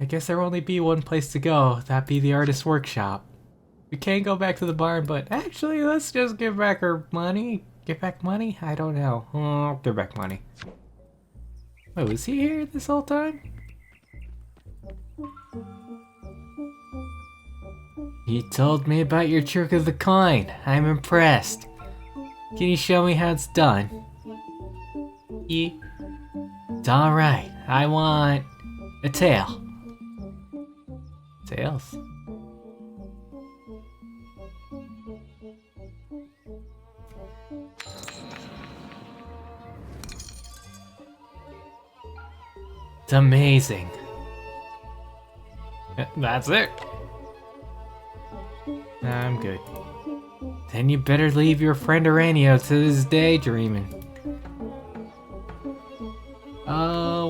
I guess there'll only be one place to go. That'd be the artist's workshop. We can't go back to the barn, but actually, let's just give back her money. Give back money? I don't know. Oh, give back money. Oh, was he here this whole time? You told me about your trick of the coin. I'm impressed. Can you show me how it's done? Yeah. It's alright. I want a tail. Tails? It's amazing. That's it. I'm good. Then you better leave your friend Aranio to his daydreaming.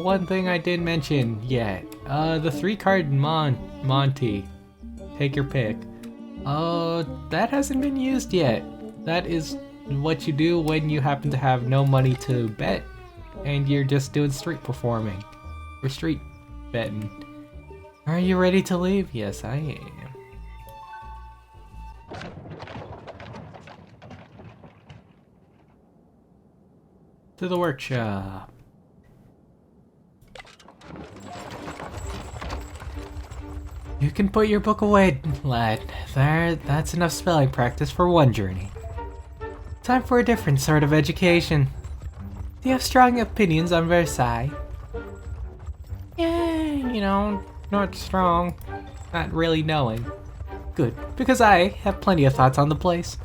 One thing I didn't mention yet. The 3-card Monty. Take your pick. That hasn't been used yet. That is what you do when you happen to have no money to bet and you're just doing street performing. Or street betting. Are you ready to leave? Yes, I am. To the workshop. You can put your book away, lad. That's enough spelling practice for one journey. Time for a different sort of education. Do you have strong opinions on Versailles? Yeah, not strong. Not really knowing. Good, because I have plenty of thoughts on the place.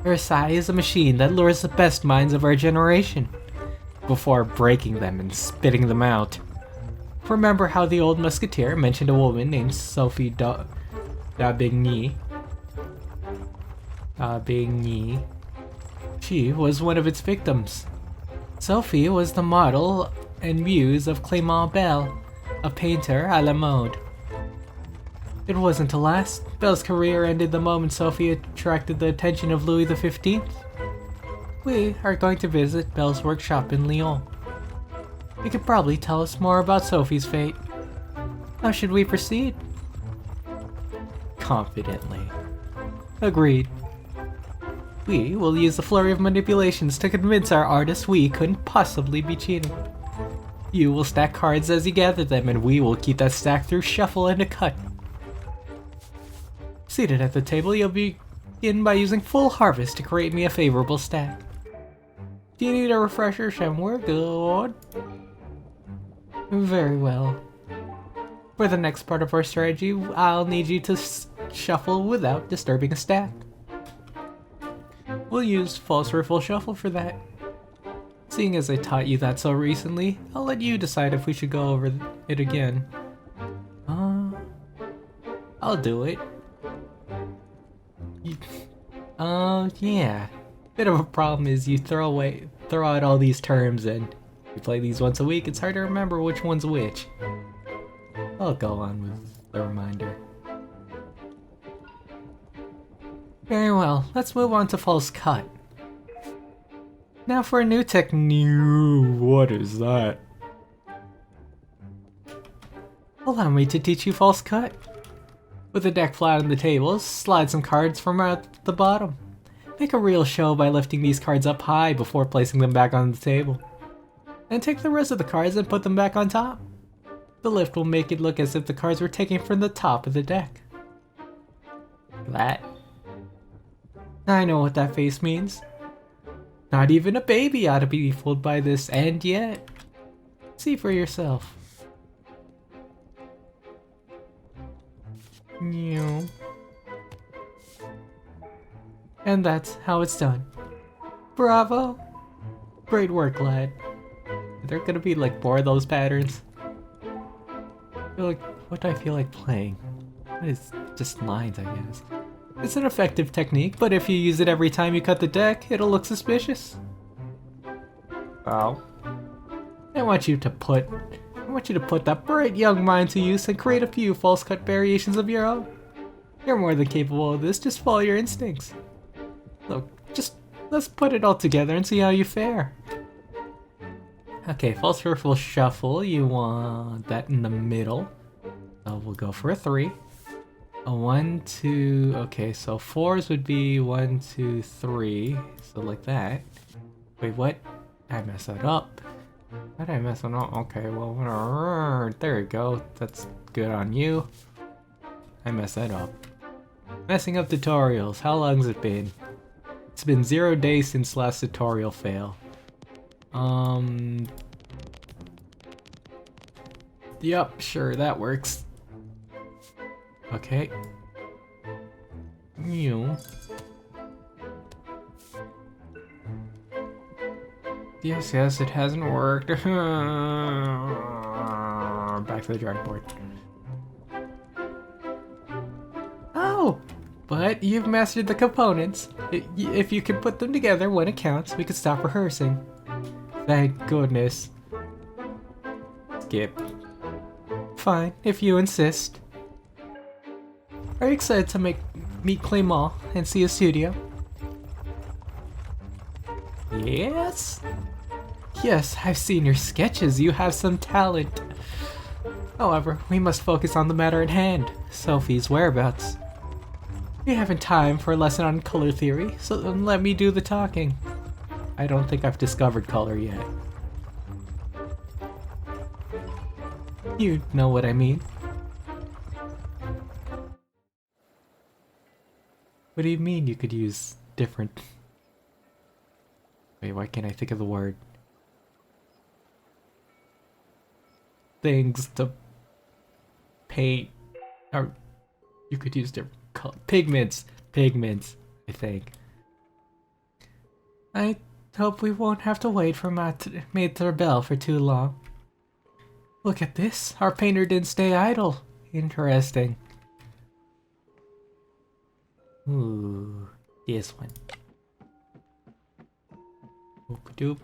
Versailles is a machine that lures the best minds of our generation, before breaking them and spitting them out. Remember how the old musketeer mentioned a woman named Sophie d'Aubigny? She was one of its victims. Sophie was the model and muse of Clément Belle, a painter à la mode. It wasn't to last. Belle's career ended the moment Sophie attracted the attention of Louis XV. We are going to visit Belle's workshop in Lyon. You could probably tell us more about Sophie's fate. How should we proceed? Confidently. Agreed. We will use the flurry of manipulations to convince our artist we couldn't possibly be cheating. You will stack cards as you gather them, and we will keep that stack through shuffle and a cut. Seated at the table, you'll begin by using full harvest to create me a favorable stack. Do you need a refresher, Shem? We're good. Very well. For the next part of our strategy, I'll need you to shuffle without disturbing a stack. We'll use false riffle shuffle for that. Seeing as I taught you that so recently, I'll let you decide if we should go over it again. I'll do it. Yeah. Bit of a problem is you throw out all these terms and you play these once a week, it's hard to remember which one's which. I'll go on with the reminder. Very well, let's move on to false cut. Now for a new technique. What is that? Allow me to teach you false cut. With the deck flat on the table, slide some cards from at the bottom. Make a real show by lifting these cards up high before placing them back on the table. And take the rest of the cards and put them back on top. The lift will make it look as if the cards were taken from the top of the deck. That. I know what that face means. Not even a baby ought to be fooled by this, and yet. See for yourself. And that's how it's done. Bravo! Great work, lad. Are there gonna be like more of those patterns? What do I feel like playing? It's just lines, I guess. It's an effective technique, but if you use it every time you cut the deck, it'll look suspicious. Oh. I want you to put that bright young mind to use and create a few false cut variations of your own. You're more than capable of this, just follow your instincts. Look, let's put it all together and see how you fare. Okay, false riffle shuffle, you want that in the middle. So we'll go for a 3. A 1, 2. Okay, so 4s would be 1, 2, 3. So like that. Wait, what? I messed that up. How did I mess it up? Okay, well, there you go. That's good on you. I messed that up. Messing up tutorials. How long's it been? It's been 0 days since last tutorial fail. Yup, sure, that works. Okay. You. Yes, it hasn't worked. Back to the drawing board. Oh! But you've mastered the components. If you can put them together when it counts, we can stop rehearsing. Thank goodness. Skip. Fine, if you insist. Are you excited to meet Clément and see his studio? Yes? Yes, I've seen your sketches. You have some talent. However, we must focus on the matter at hand, Sophie's whereabouts. We haven't time for a lesson on color theory, so let me do the talking. I don't think I've discovered color yet. You know what I mean. What do you mean you could use different... Wait, why can't I think of the word? Things to paint, or you could use different pigments, I think. I hope we won't have to wait for Maitre Bell for too long. Look at this, our painter didn't stay idle. Interesting. Ooh, this one. Oop-a-doop.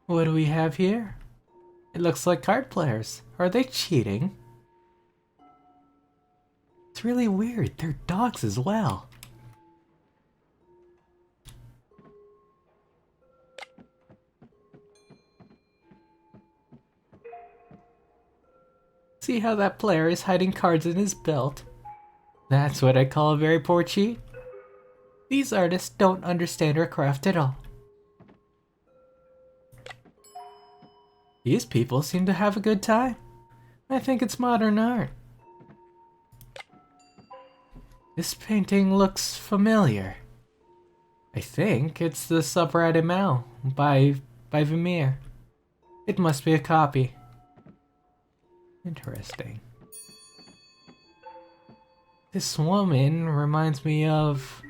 What do we have here? It looks like card players. Are they cheating? It's really weird. They're dogs as well. See how that player is hiding cards in his belt? That's what I call a very poor cheat. These artists don't understand our craft at all. These people seem to have a good time. I think it's modern art. This painting looks familiar. I think it's the Subrat Mal by Vermeer. It must be a copy. Interesting. This woman reminds me of...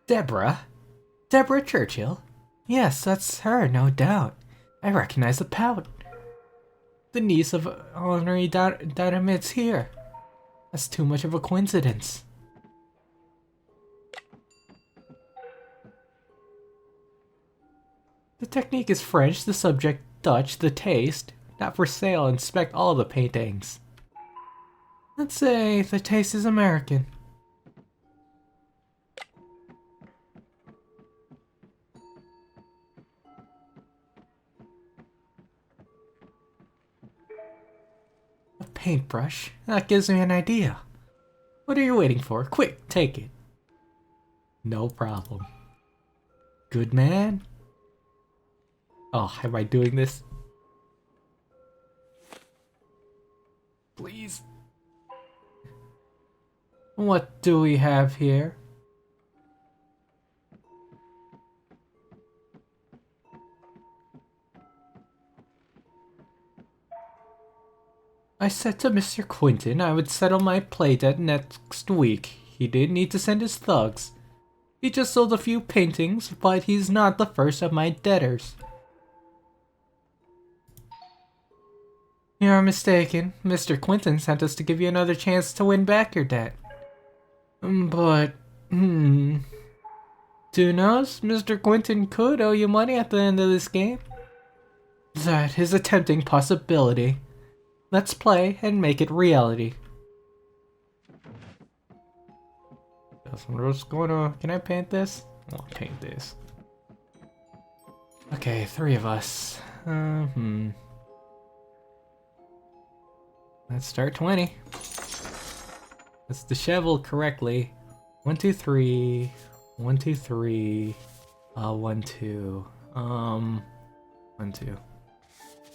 Deborah? Deborah Churchill? Yes, that's her, no doubt. I recognize the pout. The niece of Henri Daramit's here. That's too much of a coincidence. The technique is French, the subject Dutch, the taste. Not for sale, inspect all the paintings. Let's say the taste is American. A paintbrush? That gives me an idea. What are you waiting for? Quick, take it. No problem. Good man? Oh, am I doing this? Please. What do we have here? I said to Mr. Quinton I would settle my play debt next week. He didn't need to send his thugs. He just sold a few paintings, but he's not the first of my debtors. You're mistaken. Mr. Quinton sent us to give you another chance to win back your debt. But, who knows? Mr. Quinton could owe you money at the end of this game. That is a tempting possibility. Let's play and make it reality. Can I paint this? I want to paint this. Okay, 3 of us. Let's start 20. Let's dishevel correctly. 1, 2, 3. 1, 2, 3. 1, 2. 1, 2.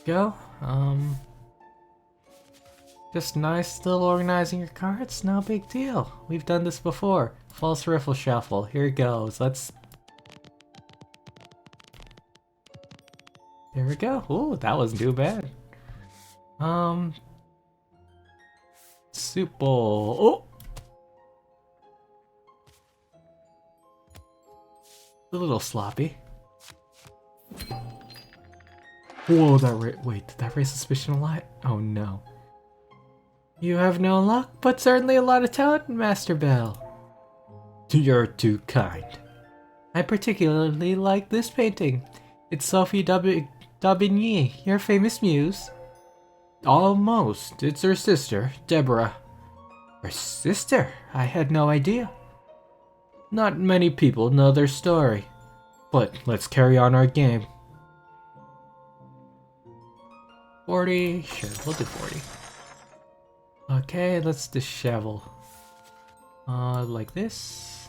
Go. Just nice still organizing your cards, no big deal. We've done this before. False riffle shuffle. Here it goes. There we go. Ooh, that wasn't too bad. Soup bowl. Oh! A little sloppy. Whoa, wait, did that raise suspicion a lot? Oh no. You have no luck, but certainly a lot of talent, Master Bell. You're too kind. I particularly like this painting. It's Sophie d'Aubigny, your famous muse. Almost. It's her sister, Deborah. Her sister? I had no idea. Not many people know their story. But let's carry on our game. 40? Sure, we'll do 40. Okay, let's dishevel. Like this.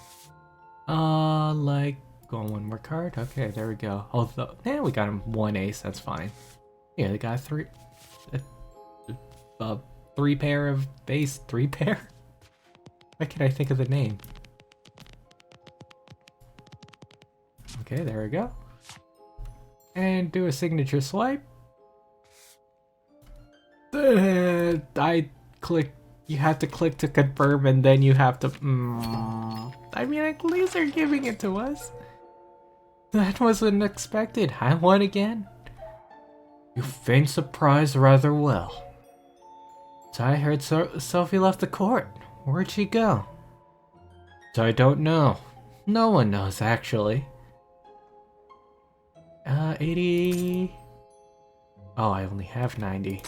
Like... Go on one more card. Okay, there we go. Although, we got him 1 ace, that's fine. Yeah, they got 3... 3 pair of base. 3 pair? Why can't I think of the name? Okay, there we go. And do a signature swipe. I click. You have to click to confirm, and then you have to. I mean, at least they're giving it to us. That wasn't expected. I won again. You feigned surprise rather well. So I heard Sophie left the court. Where'd she go? So I don't know. No one knows, actually. 80... Oh, I only have 90.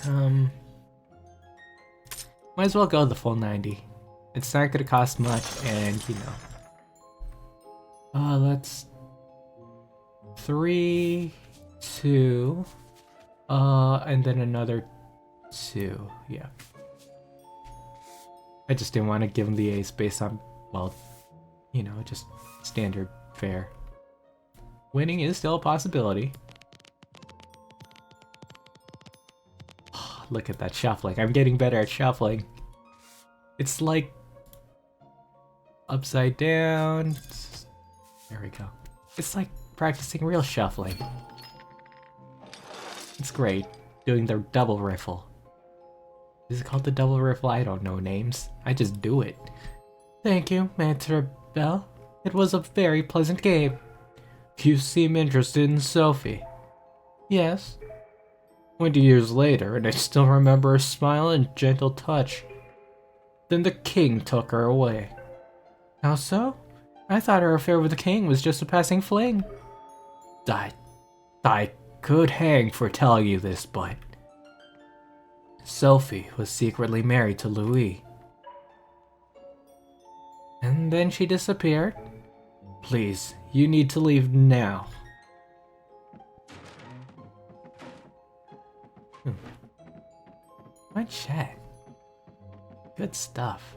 Might as well go the full 90. It's not gonna cost much, and you know. Let's... 3, 2... and then another 2, yeah. I just didn't want to give him the ace based on, well, you know, just standard fare. Winning is still a possibility. Look at that shuffling. I'm getting better at shuffling. It's like upside down. There we go. It's like practicing real shuffling. It's great. Doing the double riffle. Is it called the double riffle? I don't know names. I just do it. Thank you, Maître Bell. It was a very pleasant game. You seem interested in Sophie. Yes. 20 years later, and I still remember her smile and gentle touch. Then the king took her away. How so? I thought her affair with the king was just a passing fling. I could hang for telling you this, but... Sophie was secretly married to Louis. And then she disappeared. Please, you need to leave now. My chat. Good stuff.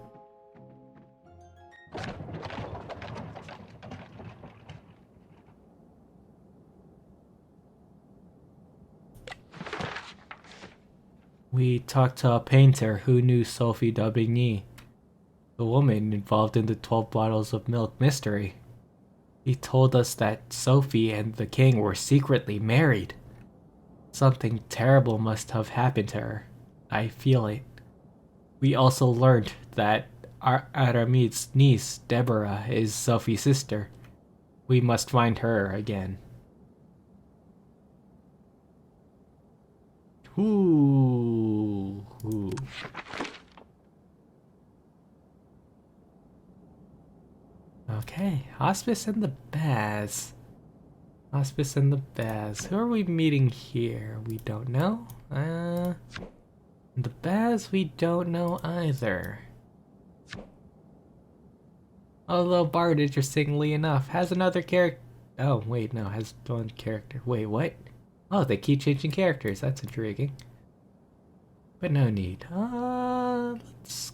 We talked to a painter who knew Sophie d'Aubigny, the woman involved in the 12 bottles of milk mystery. He told us that Sophie and the king were secretly married. Something terrible must have happened to her. I feel it. We also learned that Aramide's niece, Deborah, is Sophie's sister. We must find her again. Ooh. Okay, Hospice and the Baz. Hospice and the Baz. Who are we meeting here? We don't know. The Baz we don't know either. Although Bard, interestingly enough, has another character. Oh, wait, no, has one character. Wait, what? Oh, they keep changing characters. That's intriguing. But no need. Let's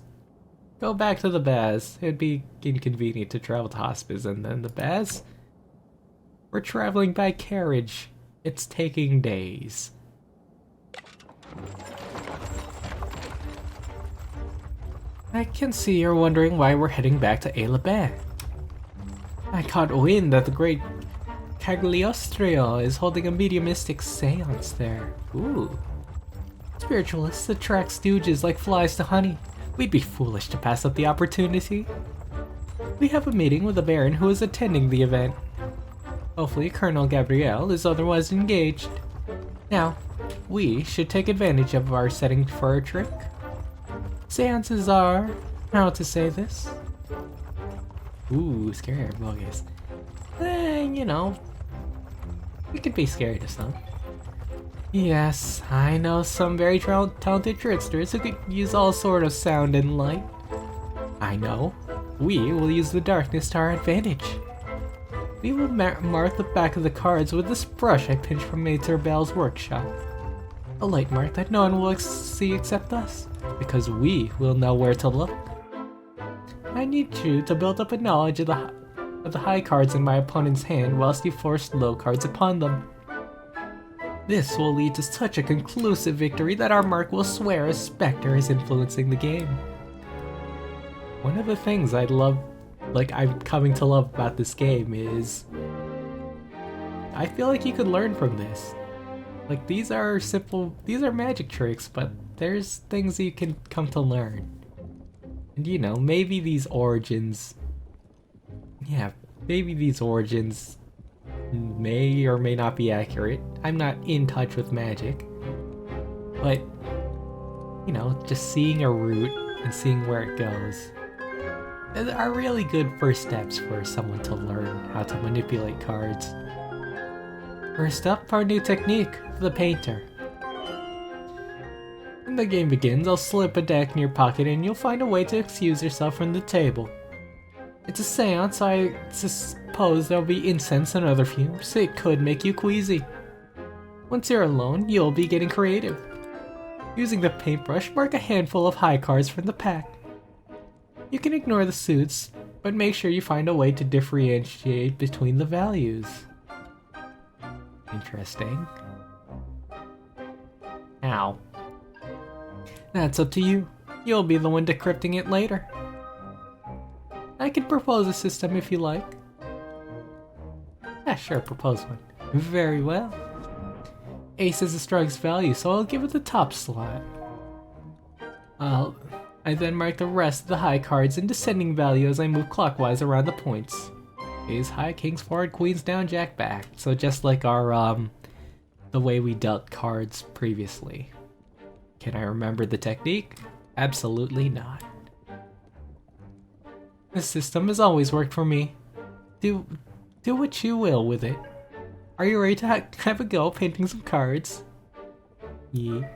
go back to the Baz. It'd be inconvenient to travel to hospice and then the Baz. We're traveling by carriage. It's taking days. I can see you're wondering why we're heading back to Elabin. I caught wind that the great Cagliostro is holding a mediumistic seance there. Ooh. Spiritualists attract stooges like flies to honey. We'd be foolish to pass up the opportunity. We have a meeting with the Baron who is attending the event. Hopefully Colonel Gabriel is otherwise engaged. Now, we should take advantage of our setting for our trick. Seances are... how to say this? Ooh, scary or bogus. You know, we could be scary to some. Yes, I know some very talented tricksters who could use all sort of sound and light. I know. We will use the darkness to our advantage. We will mark the back of the cards with this brush I pinched from Mater Bell's workshop. A light mark that no one will see except us, because we will know where to look. I need you to build up a knowledge of the high cards in my opponent's hand whilst you force low cards upon them. This will lead to such a conclusive victory that our mark will swear a specter is influencing the game. One of the things I'm coming to love about this game is I feel like you could learn from this. Like, these are magic tricks, but there's things you can come to learn. And you know, maybe these origins may or may not be accurate. I'm not in touch with magic. But, you know, just seeing a route and seeing where it goes are really good first steps for someone to learn how to manipulate cards. First up, our new technique, the painter. When the game begins, I'll slip a deck in your pocket and you'll find a way to excuse yourself from the table. It's a seance, I suppose there'll be incense and other fumes. It could make you queasy. Once you're alone, you'll be getting creative. Using the paintbrush, mark a handful of high cards from the pack. You can ignore the suits, but make sure you find a way to differentiate between the values. Interesting. Ow. That's up to you. You'll be the one decrypting it later. I can propose a system if you like. Yeah, sure, propose one. Very well. Ace is the strongest value, so I'll give it the top slot. I then mark the rest of the high cards in descending value as I move clockwise around the points. Ace high, kings forward, queens down, jack back. So just like our, the way we dealt cards previously. Can I remember the technique? Absolutely not. This system has always worked for me. Do what you will with it. Are you ready to have a go painting some cards? Yeah.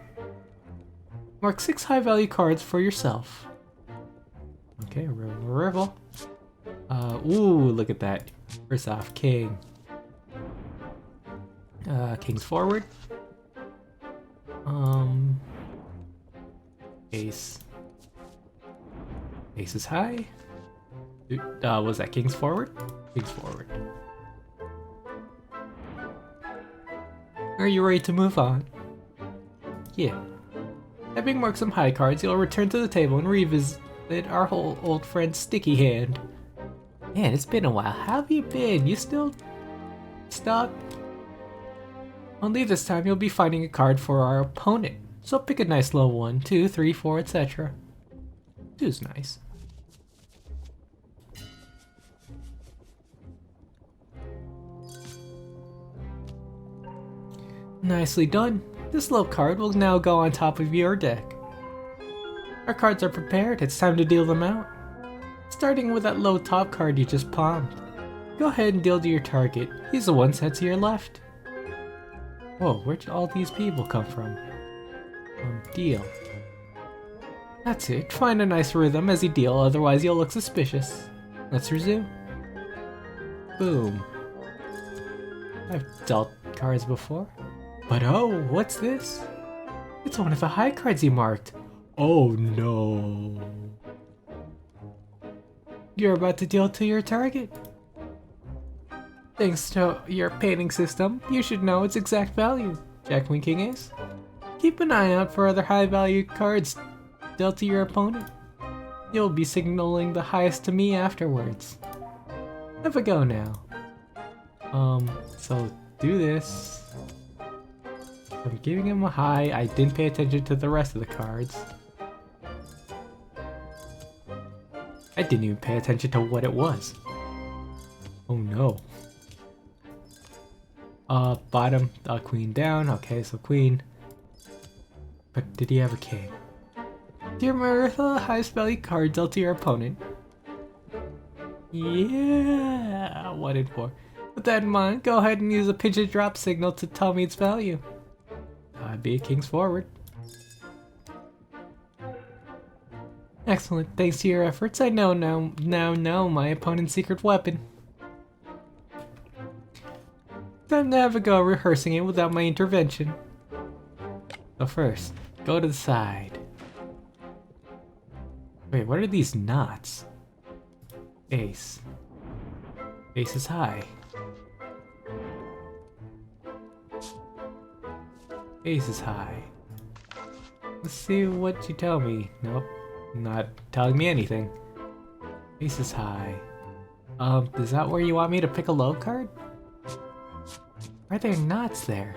Mark 6 high value cards for yourself. Okay, rivel. Ooh, look at that. First off, king. King's forward. Ace. Ace is high. Was that king's forward? King's forward. Are you ready to move on? Yeah. Having marked some high cards, you'll return to the table and revisit our whole old friend Sticky Hand. Man, it's been a while. How have you been? You still stuck? Only this time you'll be finding a card for our opponent. So pick a nice low 1, 2, 3, 4, etc. 2's nice. Nicely done. This low card will now go on top of your deck. Our cards are prepared, it's time to deal them out. Starting with that low top card you just palmed. Go ahead and deal to your target. He's the one set to your left. Whoa, where'd all these people come from? Deal. That's it, find a nice rhythm as you deal, otherwise you'll look suspicious. Let's resume. Boom. I've dealt cards before. But oh, what's this? It's one of the high cards you marked. Oh no. You're about to deal to your target. Thanks to your painting system, you should know its exact value. Jack Queen King Ace. Keep an eye out for other high value cards dealt to your opponent. You'll be signaling the highest to me afterwards. Have a go now. So do this. I'm giving him a high. I didn't pay attention to the rest of the cards. I didn't even pay attention to what it was. Oh no. Bottom, queen down. Okay, so queen. But did he have a king? Dear Martha, highest value card dealt to your opponent. Yeah, 1 and 4. With that in mind, go ahead and use a pinch and drop signal to tell me its value. Be a king's forward. Excellent, thanks to your efforts, I now know my opponent's secret weapon. Time to have a go rehearsing it without my intervention. So first, go to the side. Wait, what are these knots? Ace. Ace is high. Ace is high. Let's see what you tell me. Nope, not telling me anything. Ace is high. Is that where you want me to pick a low card? Why are there knots there?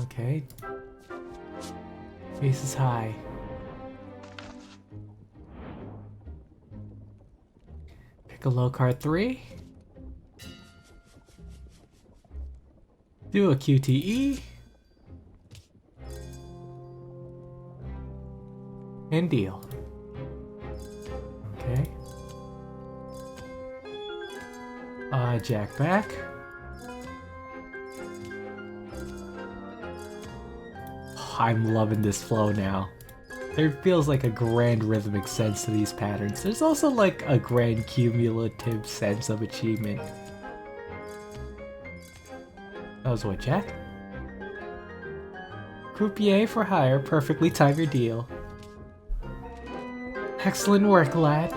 Okay. Ace is high. Pick a low card 3. Do a QTE. And deal. Okay. Jack back. I'm loving this flow now. There feels like a grand rhythmic sense to these patterns. There's also like a grand cumulative sense of achievement. That was what, Jack? Croupier for hire, perfectly time your deal. Excellent work, lad.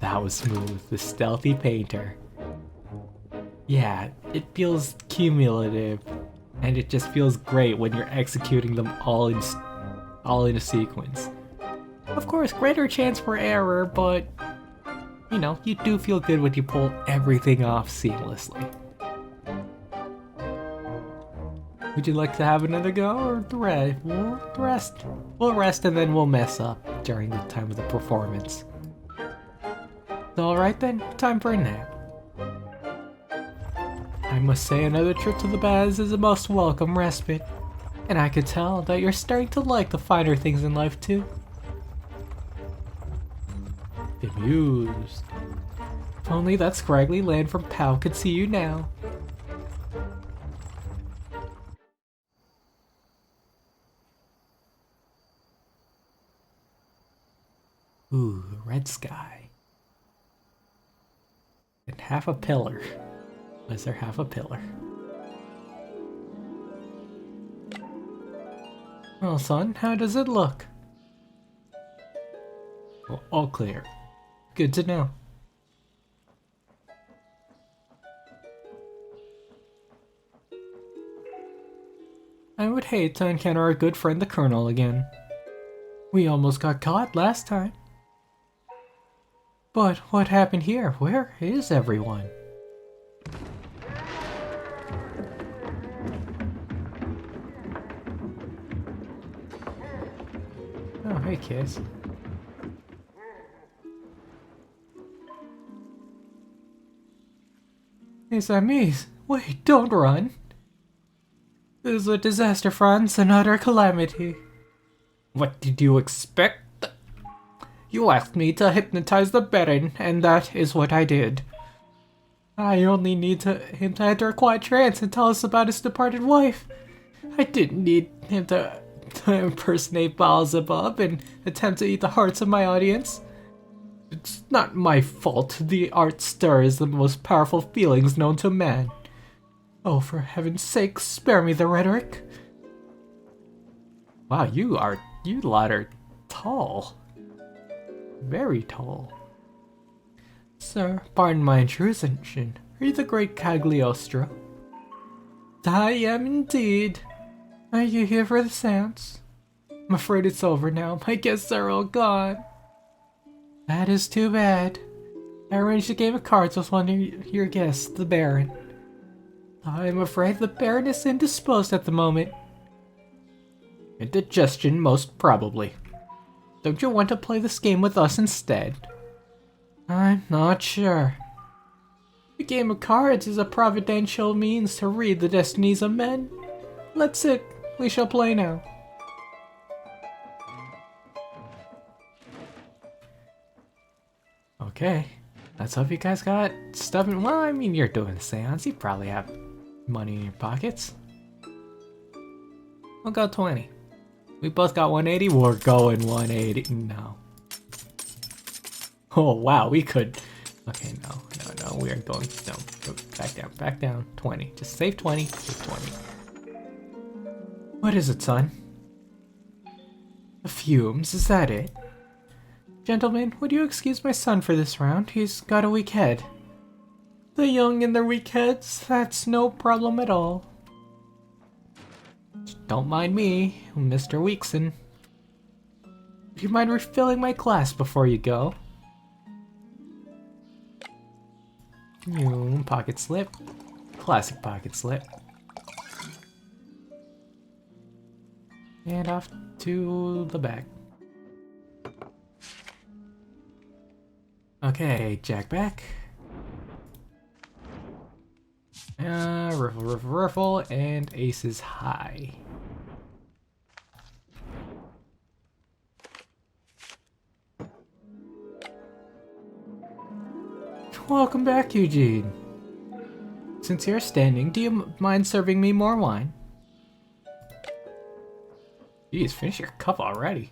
That was smooth, the stealthy painter. Yeah, it feels cumulative, and it just feels great when you're executing them all in a sequence. Of course, greater chance for error, but you know, you do feel good when you pull everything off seamlessly. Would you like to have another go, or we'll rest? We'll rest and then we'll mess up during the time of the performance. Alright then, time for a nap. I must say another trip to the baths is a most welcome respite, and I could tell that you're starting to like the finer things in life too. Bemused. If only that scraggly land from Pal could see you now. Ooh, red sky. And half a pillar. Was there half a pillar? Well, son, how does it look? Well, all clear. Good to know. I would hate to encounter our good friend the Colonel again. We almost got caught last time. But what happened here? Where is everyone? Oh, hey, kids. Mes amis, wait, don't run. This is a disaster, Franz, an utter calamity. What did you expect? You asked me to hypnotize the Baron, and that is what I did. I only need him to enter a quiet trance and tell us about his departed wife. I didn't need him to impersonate Beelzebub and attempt to eat the hearts of my audience. It's not my fault. The art stirs the most powerful feelings known to man. Oh, for heaven's sake, spare me the rhetoric. Wow, you lot are tall. Very tall. Sir, pardon my intrusion. Are you the great Cagliostro? I am indeed. Are you here for the seance? I'm afraid it's over now. My guests are all gone. That is too bad. I arranged a game of cards with one of your guests, the Baron. I'm afraid the Baron is indisposed at the moment. Indigestion, most probably. Don't you want to play this game with us instead? I'm not sure. The game of cards is a providential means to read the destinies of men. Let's sit. We shall play now. Okay. Let's hope you guys got stuff in. Well, I mean, you're doing a seance. You probably have money in your pockets. We'll go 20. We both got 180. We're going 180. No. Oh, wow. We could. Okay, no. We are going. No. Back down. Back down. 20. Just save 20. Save 20. What is it, son? The fumes. Is that it? Gentlemen, would you excuse my son for this round? He's got a weak head. The young and their weak heads? That's no problem at all. Don't mind me, Mr. Weekson. Do you mind refilling my glass before you go? New pocket slip. Classic pocket slip. And off to the back. Okay, jack back. Riffle, and aces high. Welcome back, Eugene. Since you're standing, do you mind serving me more wine? Jeez, finish your cup already.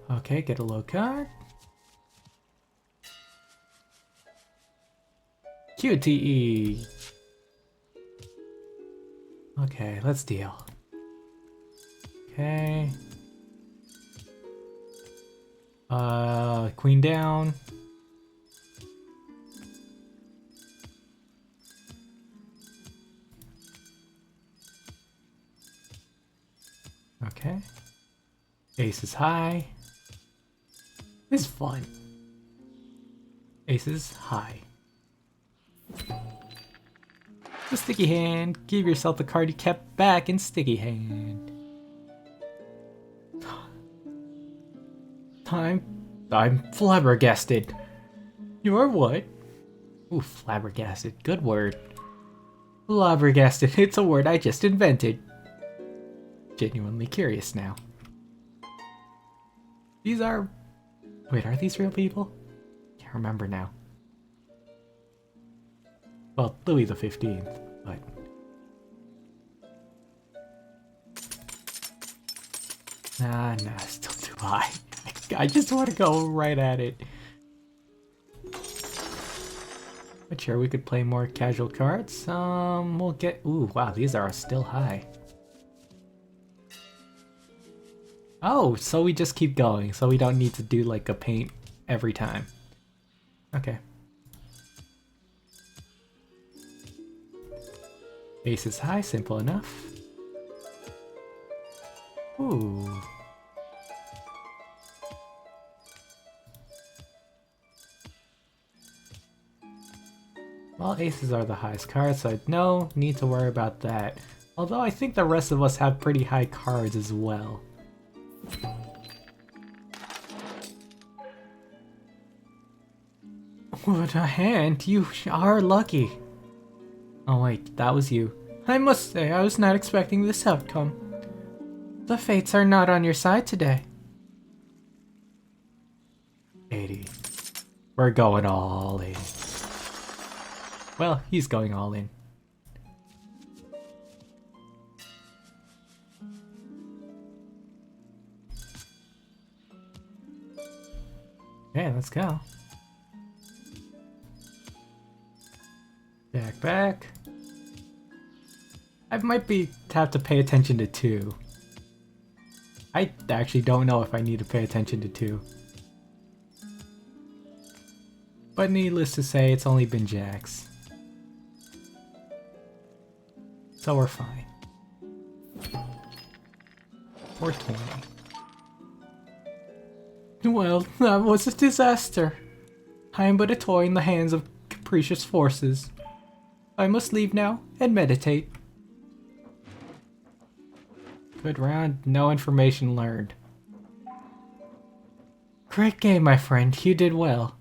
Okay, get a low card. QTE. Okay, let's deal. Okay. Queen down. Okay. Ace is high. This is fun. Aces high. The sticky hand. Give yourself the card you kept back in sticky hand. I'm flabbergasted. You're what? Ooh, flabbergasted. Good word. Flabbergasted. It's a word I just invented. Genuinely curious now. These are... Wait, are these real people? Can't remember now. Well, Louis the 15th, but... Nah, still too high. I just want to go right at it. But sure, we could play more casual cards. We'll get... Ooh, wow, these are still high. Oh, so we just keep going, so we don't need to do like a paint every time. Okay. Ace is high, simple enough. Ooh. Well, aces are the highest cards, so no need to worry about that. Although I think the rest of us have pretty high cards as well. What a hand, you are lucky. Oh wait, that was you. I must say, I was not expecting this outcome. The fates are not on your side today. 80. We're going all in. Well, he's going all in. Okay, let's go. Jack back. I might have to pay attention to 2. I actually don't know if I need to pay attention to 2. But needless to say, it's only been jacks. So we're fine. 420. Well, that was a disaster. I am but a toy in the hands of capricious forces. I must leave now and meditate. Good round, no information learned. Great game, my friend. You did well.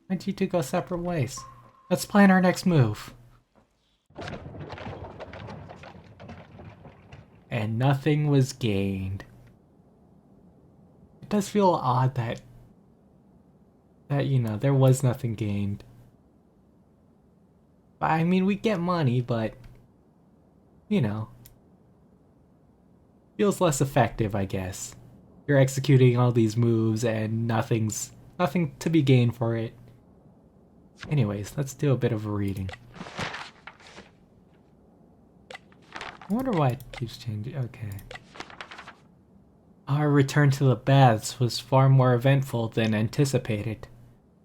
Why'd you two go separate ways? Let's plan our next move. And nothing was gained. It does feel odd that you know, there was nothing gained. I mean, we get money, but you know, feels less effective, I guess. You're executing all these moves and nothing to be gained for it. Anyways, let's do a bit of a reading. I wonder why it keeps changing. Okay. Our return to the baths was far more eventful than anticipated.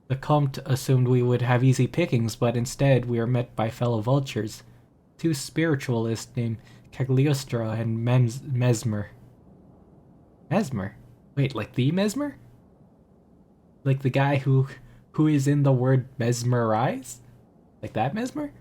The Comte assumed we would have easy pickings, but instead we were met by fellow vultures. 2 spiritualists named Cagliostro and Mesmer. Mesmer? Wait, like the Mesmer? Like the guy who is in the word mesmerize? Like that Mesmer?